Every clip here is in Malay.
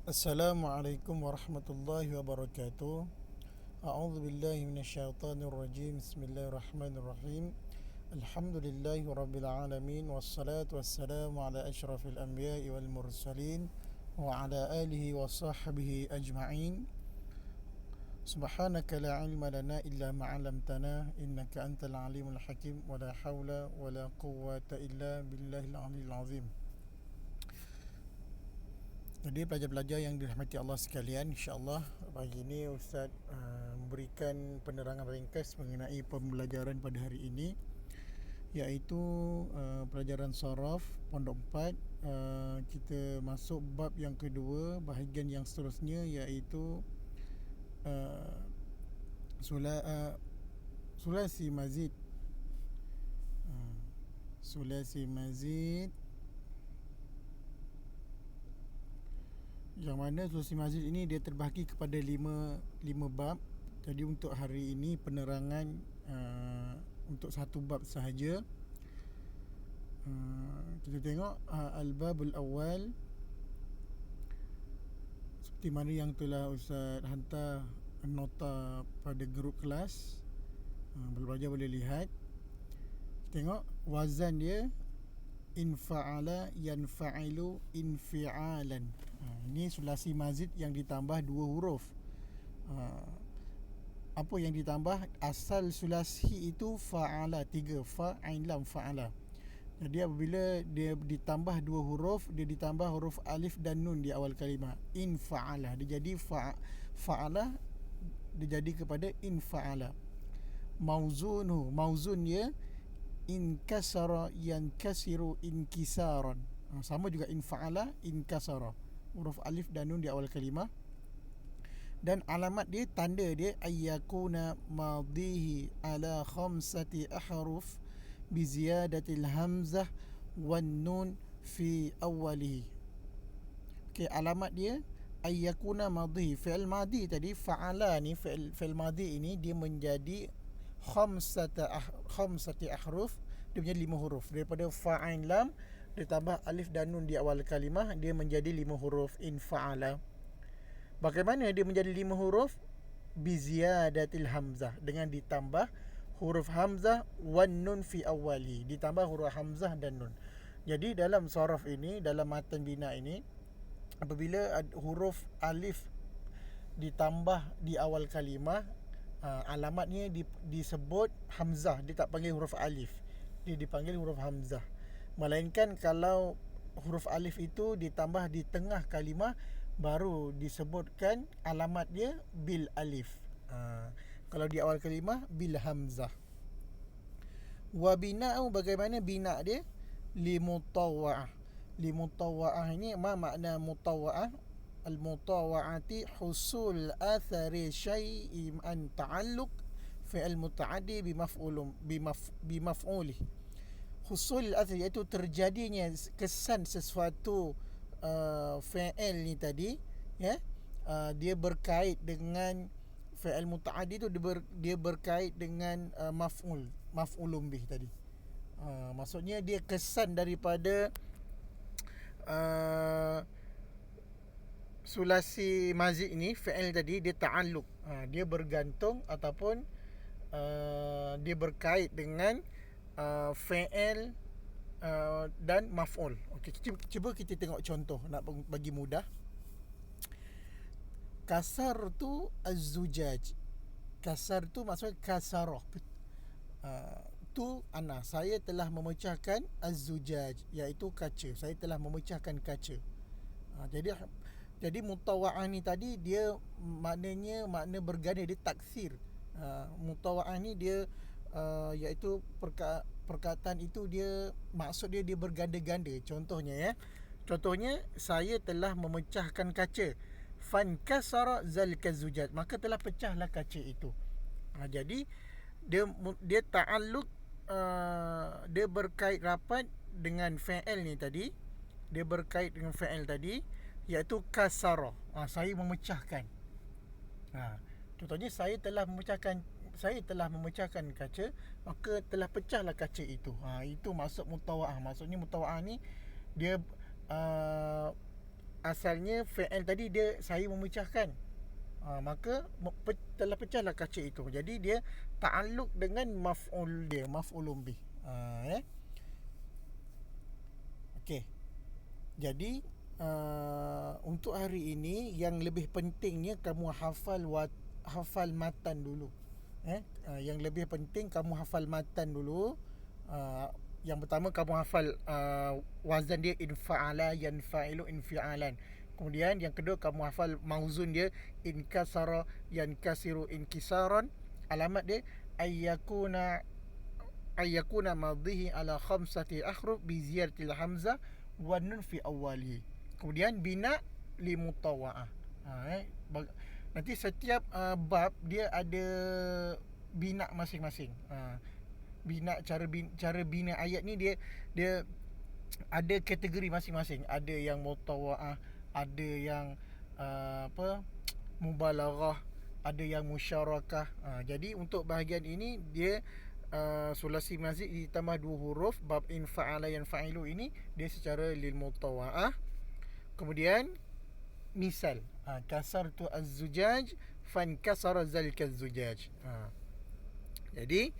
Assalamualaikum warahmatullahi wabarakatuh. A'udzu billahi minasyaitonir rajim. Bismillahirrahmanirrahim. Alhamdulillahi rabbil alamin wassalatu wassalamu ala asyrafil anbiya'i wal mursalin wa ala alihi wa sahbihi ajma'in. Subhanaka la ilma lana illa ma 'allamtana innaka antal alimul hakim wa la haula wa la quwwata illa billahil aliyyil azim. Jadi pelajar-pelajar yang dirahmati Allah sekalian, insya-Allah pagi ini Ustaz memberikan penerangan ringkas mengenai pembelajaran pada hari ini, iaitu pelajaran Sharaf Pondok 4. Kita masuk bab yang kedua, bahagian yang seterusnya, iaitu sulasi mazid. Sulasi mazid, yang mana sulasi mazid ini dia terbahagi kepada lima bab. Jadi untuk hari ini penerangan untuk satu bab sahaja. Kita tengok al-babul awal, seperti mana yang telah Ustaz hantar nota pada grup kelas. Pelajar boleh lihat. Tengok wazan dia infa'ala yanfa'ilu infi'alan. Ini sulasi mazid yang ditambah dua huruf. Apa yang ditambah? Asal sulasi itu fa'ala, 3 fa ain lam fa'ala. Jadi apabila dia ditambah dua huruf, dia ditambah huruf alif dan nun di awal kalimah. Infa'ala, dia jadi fa'ala, dia jadi kepada infa'ala. Mauzunhu, mauzun dia inkasara yankasiru inkisaran. Sama juga infa'ala, inkasara, huruf alif dan nun di awal kalimah. Dan alamat dia, tanda dia, ayyakuna madihi ala khamsati ahruf biziyadatil hamzah wan nun fi awalihi. Okay, alamat dia ayyakuna madihi, fi'il madi tadi, fa'ala ni fi'il madi ini dia menjadi khamsati ahruf, dia menjadi 5 huruf. Daripada fa'ain lam ditambah alif dan nun di awal kalimah, dia menjadi 5 huruf, infa'ala. Bagaimana dia menjadi 5 huruf? Biziyadatil hamzah, dengan ditambah huruf hamzah, wan nun fi awali, ditambah huruf hamzah dan nun. Jadi dalam saraf ini, dalam matan bina ini, apabila huruf alif ditambah di awal kalimah, alamatnya disebut hamzah. Dia tak panggil huruf alif, dia dipanggil huruf hamzah. Melainkan kalau huruf alif itu ditambah di tengah kalimah, baru disebutkan alamat dia bil alif. Kalau di awal kalimah bil hamzah. Wa bina'u, bagaimana bina' dia? Limutawwa'ah. Limutawwa'ah ini makna mutawwa'ah? Al-mutawwa'ati husul athari syai'in an ta'alluq fi'il muta'addi bimaf'ulih. Husul athari, iaitu terjadinya kesan sesuatu fi'il ni tadi, ya. Dia berkait dengan fi'il muta'addi tu, dia berkait dengan maf'ulun bih tadi. Maksudnya dia kesan daripada sulasi mazid ini, fi'il tadi, dia ta'alluq, dia bergantung ataupun dia berkait dengan fi'il dan maf'ul. Okey, cuba kita tengok contoh nak bagi mudah. Kasar tu az-zujaj. Kasar tu maksudnya kasarah. Tu ana, saya telah memecahkan az-zujaj, iaitu kaca. Saya telah memecahkan kaca. Jadi mutawa'ah ni tadi dia makna berganda, dia taksir. Mutawa'ah ni dia iaitu perkataan itu, dia maksud dia berganda-ganda. Contohnya, ya. Contohnya, saya telah memecahkan kaca. Fankasara zalika zujaj, maka telah pecahlah kaca itu. Jadi dia ta'alluq, dia berkait rapat dengan fi'il ni tadi. Dia berkait dengan fi'il tadi, iaitu kasara. Saya memecahkan. Contohnya, saya telah memecahkan kaca, maka telah pecahlah kaca itu. Itu maksud mutawa'ah. Maksudnya mutawa'ah ni dia asalnya fi'il tadi dia saya memecahkan. Maka telah pecahlah kaca itu. Jadi dia ta'alluq dengan maf'ul dia, maf'ulun bih. Okey. Jadi untuk hari ini yang lebih pentingnya kamu hafal matan dulu. Yang lebih penting kamu hafal matan dulu. Yang pertama kamu hafal wazan dia infa'ala yanfa'ilu infi'alan. Kemudian yang kedua kamu hafal mauzun dia inkasara yankasiru inkisaran. Alamat dia ayyakuna madhihi ala khamsati ahruf bi ziyaratil hamzah wa nun fi awwalihi. Kemudian bina li mutawa'ah. Nanti setiap bab dia ada bina masing-masing. Cara bina ayat ni dia ada kategori masing-masing. Ada yang mutawa'ah, ada yang mubalaghah, ada yang musyarakah. Jadi untuk bahagian ini dia sulasi mazid ditambah 2 huruf. Bab infa'ala yanfa'ilu ini dia secara lil mutawa'ah. Kemudian misal kasartu az-zujaj fankasara zalika az-zujaj. Jadi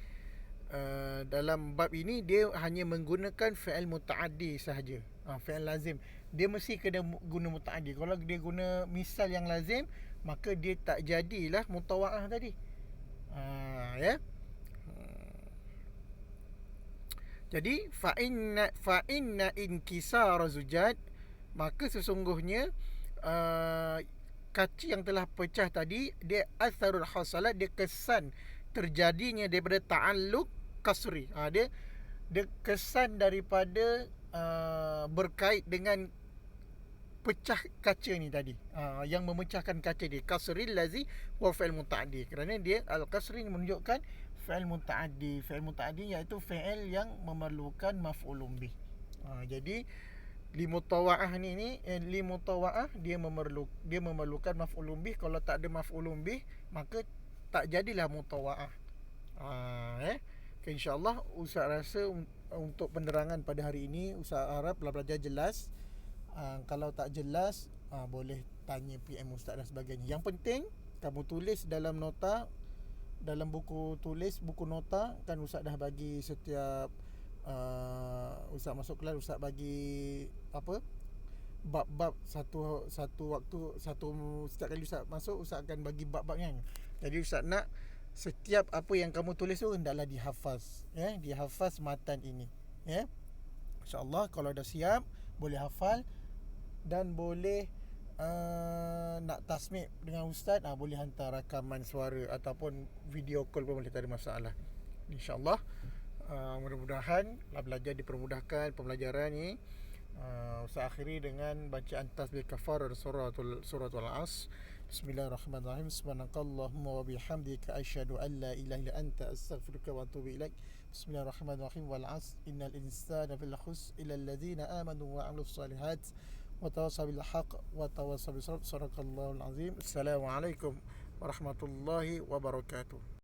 dalam bab ini dia hanya menggunakan fi'il muta'addi sahaja. Fi'il lazim dia mesti kena guna muta'addi. Kalau dia guna misal yang lazim, maka dia tak jadilah mutawa'ah tadi. Ya. Jadi fa inna inkisara zujaj, maka sesungguhnya kaca yang telah pecah tadi dia atharul hasalat, dia kesan terjadinya daripada ta'alluq kasri. Dia kesan daripada berkait dengan pecah kaca ni tadi. Yang memecahkan kaca dia kasril lazi wa fi'il muta'addi. Kerana dia al-kasri ni menunjukkan fi'il muta'addi. Fi'il muta'addi iaitu fi'il yang memerlukan maf'ulun bih. Jadi li mutawa'ah li mutawa'ah dia memerlukan maf'ulun bih. Kalau tak ada maf'ulun bih, maka tak jadilah mutawa'ah. InsyaAllah Ustaz rasa untuk penerangan pada hari ini Ustaz harap belajar jelas. Kalau tak jelas, boleh tanya PM Ustaz dan sebagainya. Yang penting kamu tulis dalam nota, dalam buku tulis, buku nota. Kan Ustaz dah bagi setiap Ustaz masuk kelas, Ustaz bagi bab-bab satu waktu, setiap kali Ustaz masuk, Ustaz akan bagi bab-babnya. Jadi Ustaz nak setiap apa yang kamu tulis tu hendaklah dihafaz, dihafaz matan ini, InsyaAllah kalau dah siap boleh hafal dan boleh nak tasmik dengan Ustaz, boleh hantar rakaman suara ataupun video call pun boleh, tak ada masalah. InsyaAllah mudah-mudahan belajar dipermudahkan pembelajaran ni. Ustaz akhiri dengan bacaan tasbih kafarah suratul As. Bismillahirrahmanirrahim. Subhanakallahumma wa bihamdika asyhadu an la ilaha illa anta astaghfiruka wa atubu ilaik. Bismillahirrahmanirrahim. Wal 'asr innal insana fil khusr illa alladhina amanu wa 'amilus solihat wa tawassaw bil haqq wa tawassaw bis sabr. Sadaqallahul azim. Assalamualaikum warahmatullahi wabarakatuh.